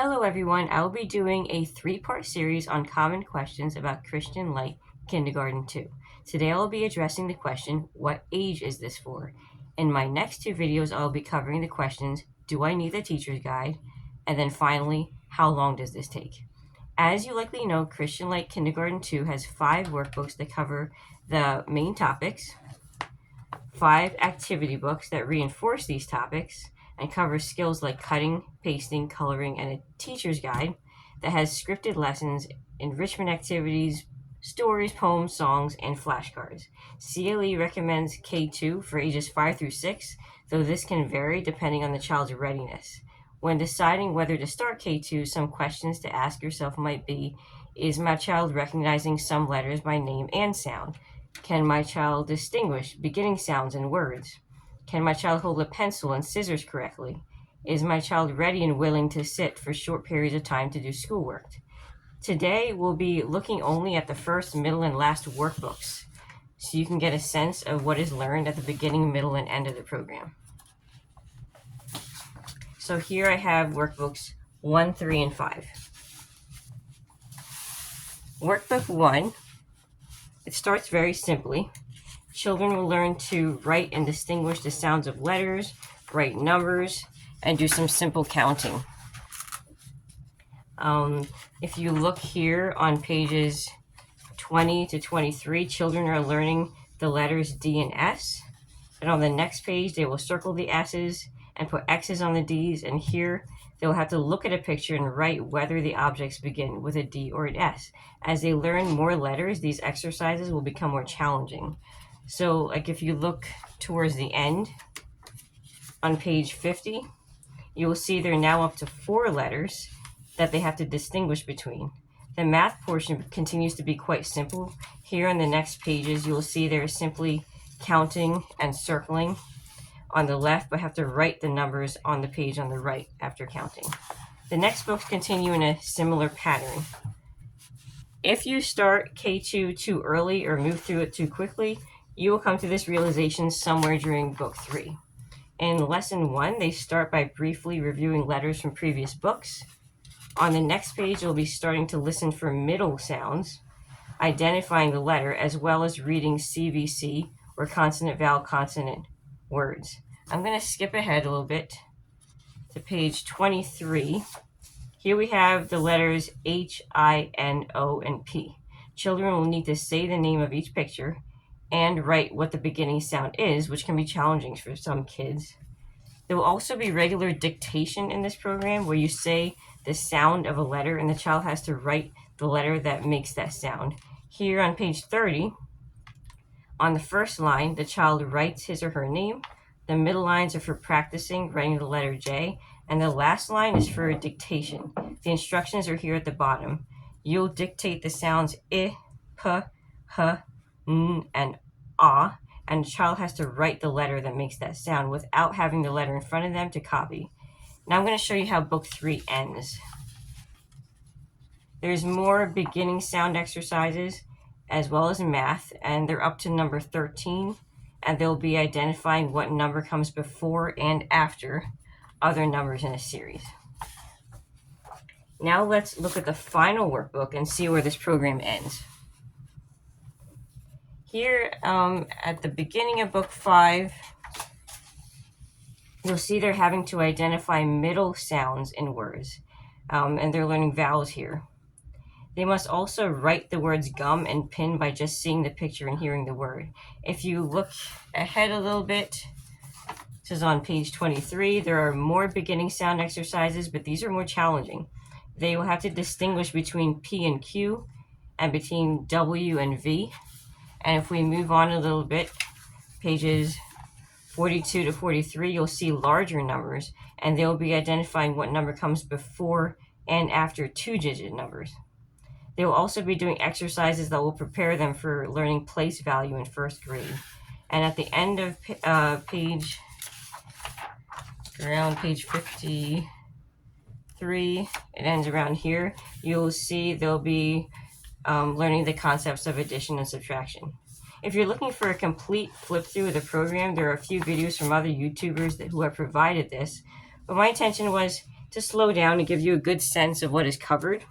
Hello everyone, I will be doing a three-part series on common questions about Christian Light Kindergarten 2. Today I will be addressing the question, what age is this for? In my next two videos I will be covering the questions, do I need the teacher's guide? And then finally, how long does this take? As you likely know, Christian Light Kindergarten 2 has 5 workbooks that cover the main topics, 5 activity books that reinforce these topics, and covers skills like cutting, pasting, coloring, and a teacher's guide that has scripted lessons, enrichment activities, stories, poems, songs, and flashcards. CLE recommends K2 for ages 5 through 6, though this can vary depending on the child's readiness. When deciding whether to start K2, some questions to ask yourself might be, is my child recognizing some letters by name and sound? Can my child distinguish beginning sounds and words? Can my child hold a pencil and scissors correctly? Is my child ready and willing to sit for short periods of time to do schoolwork? Today, we'll be looking only at the first, middle, and last workbooks, so you can get a sense of what is learned at the beginning, middle, and end of the program. So here I have workbooks 1, 3, and 5. Workbook 1, it starts very simply. Children will learn to write and distinguish the sounds of letters, write numbers, and do some simple counting. If you look here on pages 20 to 23, children are learning the letters D and S. And on the next page, they will circle the S's and put X's on the D's. And here, they'll have to look at a picture and write whether the objects begin with a D or an S. As they learn more letters, these exercises will become more challenging. So, like if you look towards the end, on page 50, you will see they're now up to 4 letters that they have to distinguish between. The math portion continues to be quite simple. Here on the next pages, you will see they're simply counting and circling on the left, but have to write the numbers on the page on the right after counting. The next books continue in a similar pattern. If you start K2 too early or move through it too quickly, you will come to this realization somewhere during book 3. In lesson 1, they start by briefly reviewing letters from previous books. On the next page, you'll be starting to listen for middle sounds, identifying the letter, as well as reading CVC, or consonant, vowel, consonant words. I'm going to skip ahead a little bit to page 23. Here we have the letters H, I, N, O, and P. Children will need to say the name of each picture and write what the beginning sound is, which can be challenging for some kids. There will also be regular dictation in this program where you say the sound of a letter and the child has to write the letter that makes that sound. Here on page 30, on the first line, the child writes his or her name. The middle lines are for practicing writing the letter J, and the last line is for dictation. The instructions are here at the bottom. You'll dictate the sounds I, P, H, N, and A, and the child has to write the letter that makes that sound without having the letter in front of them to copy. Now I'm going to show you how book 3 ends. There's more beginning sound exercises as well as math, and they're up to number 13, and they'll be identifying what number comes before and after other numbers in a series. Now let's look at the final workbook and see where this program ends. Here at the beginning of book 5, you'll see they're having to identify middle sounds in words, and they're learning vowels here. They must also write the words gum and pin by just seeing the picture and hearing the word. If you look ahead a little bit, this is on page 23, there are more beginning sound exercises, but these are more challenging. They will have to distinguish between P and Q and between W and V. And if we move on a little bit, pages 42 to 43, you'll see larger numbers, and they'll be identifying what number comes before and after 2-digit numbers. They will also be doing exercises that will prepare them for learning place value in first grade. And at the end of around page 53, it ends around here, you'll see they'll be learning the concepts of addition and subtraction. If you're looking for a complete flip through of the program, there are a few videos from other YouTubers who have provided this, but my intention was to slow down and give you a good sense of what is covered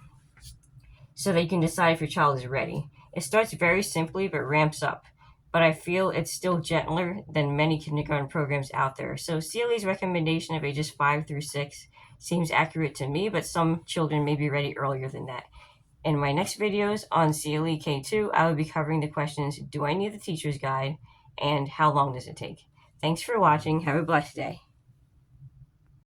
so that you can decide if your child is ready. It starts very simply but ramps up, but I feel it's still gentler than many kindergarten programs out there. So CLE's recommendation of ages 5 through 6 seems accurate to me, but some children may be ready earlier than that. In my next videos on CLE K2, I will be covering the questions, do I need the teacher's guide, and how long does it take? Thanks for watching. Have a blessed day.